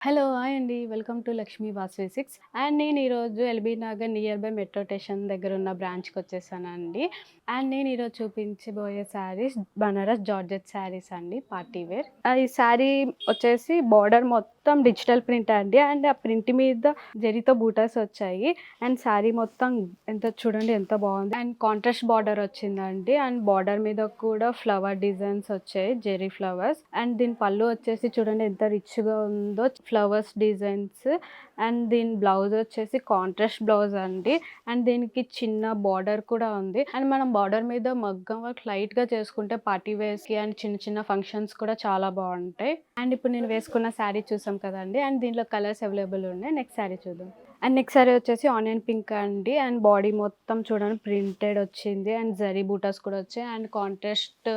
Hello! Hi అండి. Welcome to Lakshmi Vasavi six. And నేను ఈరోజు LB Nagar near by metro station దగ్గరున్న బ్రాంచ్‌కొచ్చేసానండి. అండ్ నేను ఈరోజు చూపించబోయే శారీస్ బనారస్ జార్జెట్ శారీస్ అండి, పార్టీ వేర్. ఈ శారీ వచ్చేసి బార్డర్ మొత్తం డిజిటల్ ప్రింట్ అండి. అండ్ ఆ ప్రింట్ మీద జరీతో బూటాస్ వచ్చాయి. అండ్ శారీ మొత్తం చూడండి ఎంత బాగుంది. అండ్ కాంట్రాస్ట్ బార్డర్ వచ్చిందండి. అండ్ బార్డర్ మీద కూడా ఫ్లవర్ డిజైన్స్ వచ్చాయి, జెరీ ఫ్లవర్స్. అండ్ దీని పళ్ళు వచ్చేసి చూడండి ఎంత రిచ్‌గా ఉందో, ఫ్లవర్స్ డిజైన్స్. అండ్ దీని బ్లౌజ్ వచ్చేసి కాంట్రాస్ట్ బ్లౌజ్ అండి. అండ్ దీనికి చిన్న బార్డర్ కూడా ఉంది. అండ్ మనం బార్డర్ మీద మగ్గం వర్క్ లైట్ గా చేసుకుంటే పార్టీ వేర్స్ కి అండ్ చిన్న చిన్న ఫంక్షన్స్ కూడా చాలా బాగుంటాయి. అండ్ ఇప్పుడు నేను వేసుకున్న శారీ చూసాం కదండి. అండ్ దీంట్లో కలర్స్ అవైలబుల్ ఉన్నాయి. నెక్స్ట్ శారీ చూద్దాం. అండ్ నెక్స్ట్ శారీ వచ్చేసి ఆనియన్ పింక్ అండి. అండ్ బాడీ మొత్తం చూడండి ప్రింటెడ్ వచ్చింది. అండ్ జరీ బూటాస్ కూడా వచ్చాయి. అండ్ కాంట్రాస్ట్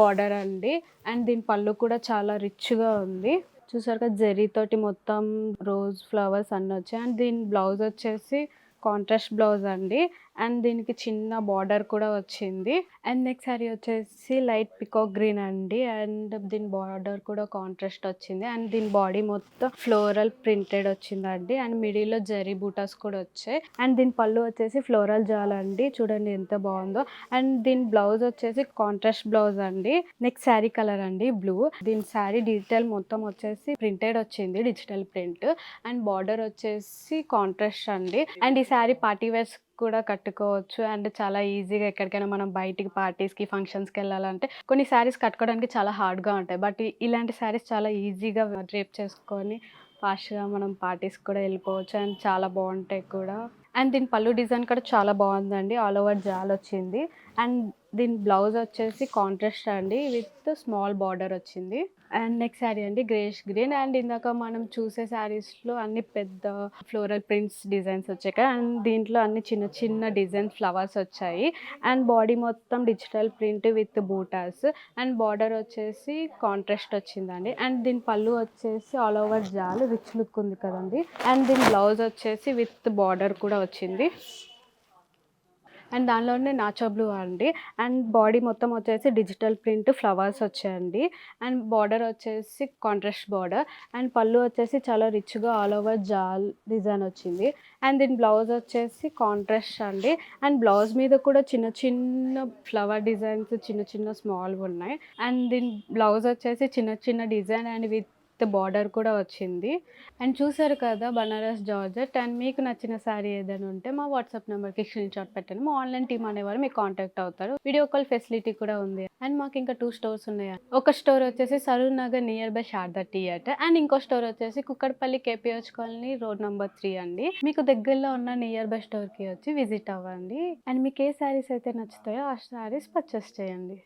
బార్డర్ అండి. అండ్ దీని పళ్ళు కూడా చాలా రిచ్ గా ఉంది. చూసారు కదా, జరీ తోటి మొత్తం రోజ్ ఫ్లవర్స్ అన్నీ వచ్చాయి. అండ్ దీని బ్లౌజ్ వచ్చేసి కాంట్రాస్ట్ బ్లౌజ్ అండి. అండ్ దీనికి చిన్న బార్డర్ కూడా వచ్చింది. అండ్ నెక్స్ట్ సారీ వచ్చేసి లైట్ పికాక్ గ్రీన్ అండి. అండ్ దీని బార్డర్ కూడా కాంట్రాస్ట్ వచ్చింది. అండ్ దీని బాడీ మొత్తం ఫ్లోరల్ ప్రింటెడ్ వచ్చిందండి. అండ్ మిడిల్ లో జరీ బూటాస్ కూడా వచ్చాయి. అండ్ దీని పళ్ళు వచ్చేసి ఫ్లోరల్ జాల్ అండి. చూడండి ఎంత బాగుందో. అండ్ దీని బ్లౌజ్ వచ్చేసి కాంట్రాస్ట్ బ్లౌజ్ అండి. నెక్స్ట్ శారీ కలర్ అండి బ్లూ. దీని శారీ డీటెయిల్ మొత్తం వచ్చేసి ప్రింటెడ్ వచ్చింది, డిజిటల్ ప్రింట్. అండ్ బార్డర్ వచ్చేసి కాంట్రాస్ట్ అండి. అండ్ ఈ శారీ పార్టీ వేర్స్ కూడా కట్టుకోవచ్చు. అండ్ చాలా ఈజీగా ఎక్కడికైనా మనం బయటికి పార్టీస్కి ఫంక్షన్స్కి వెళ్ళాలంటే కొన్ని శారీస్ కట్టుకోవడానికి చాలా హార్డ్గా ఉంటాయి. బట్ ఇలాంటి శారీస్ చాలా ఈజీగా డ్రేప్ చేసుకొని ఫాస్ట్గా మనం పార్టీస్కి కూడా వెళ్ళిపోవచ్చు. అండ్ చాలా బాగుంటాయి కూడా. అండ్ దీని పళ్ళు డిజైన్ కూడా చాలా బాగుందండి. ఆల్ ఓవర్ జాల్ వచ్చింది. అండ్ దీని బ్లౌజ్ వచ్చేసి కాంట్రాస్ట్ అండి, విత్ స్మాల్ బార్డర్ వచ్చింది. అండ్ నెక్స్ట్ శారీ అండి గ్రేష్ గ్రీన్. అండ్ ఇందాక మనం చూసే శారీస్లో అన్ని పెద్ద ఫ్లోరల్ ప్రింట్స్ డిజైన్స్ వచ్చాయి కదా. అండ్ దీంట్లో అన్ని చిన్న చిన్న డిజైన్ ఫ్లవర్స్ వచ్చాయి. అండ్ బాడీ మొత్తం digital print with buttas. And border వచ్చేసి కాంట్రాస్ట్ వచ్చిందండి. అండ్ దీని పళ్ళు వచ్చేసి ఆల్ ఓవర్ జాల్ రిచ్ లుక్ ఉంది కదండి. అండ్ దీని బ్లౌజ్ వచ్చేసి విత్ బార్డర్ కూడా వచ్చింది. అండ్ దానిలోనే నాచో బ్లూ అండి. అండ్ బాడీ మొత్తం వచ్చేసి డిజిటల్ ప్రింట్ ఫ్లవర్స్ వచ్చాయండి. అండ్ బార్డర్ వచ్చేసి కాంట్రాస్ట్ బార్డర్. అండ్ పళ్ళు వచ్చేసి చాలా రిచ్గా ఆల్ ఓవర్ జాల్ డిజైన్ వచ్చింది. అండ్ దీని బ్లౌజ్ వచ్చేసి కాంట్రాస్ట్ అండి. అండ్ బ్లౌజ్ మీద కూడా చిన్న చిన్న ఫ్లవర్ డిజైన్స్ చిన్న చిన్న స్మాల్ ఉన్నాయి. అండ్ దీని బ్లౌజ్ వచ్చేసి చిన్న చిన్న డిజైన్ అండ్ విత్ బార్డర్ కూడా వచ్చింది. అండ్ చూసారు కదా బనారస్ జార్జెట్. అండ్ మీకు నచ్చిన శారీ ఏదైనా ఉంటే మా వాట్సాప్ నెంబర్కి స్క్రీన్ షాట్ పెట్టండి. మా ఆన్లైన్ టీమ్ అనేవారు మీకు కాంటాక్ట్ అవుతారు. వీడియో కాల్ ఫెసిలిటీ కూడా ఉంది. అండ్ మాకు ఇంకా 2 స్టోర్స్ ఉన్నాయి. ఒక స్టోర్ వచ్చేసి Saroor Nagar near by Sharada theatre. And ఇంకో స్టోర్ వచ్చేసి Kukkadapalli KPH colony road number 3 అండి. మీకు దగ్గరలో ఉన్న నియర్ బై స్టోర్కి వచ్చి విజిట్ అవ్వండి. అండ్ మీకు ఏ శారీస్ అయితే నచ్చుతాయో ఆ శారీస్ పర్చేస్ చేయండి.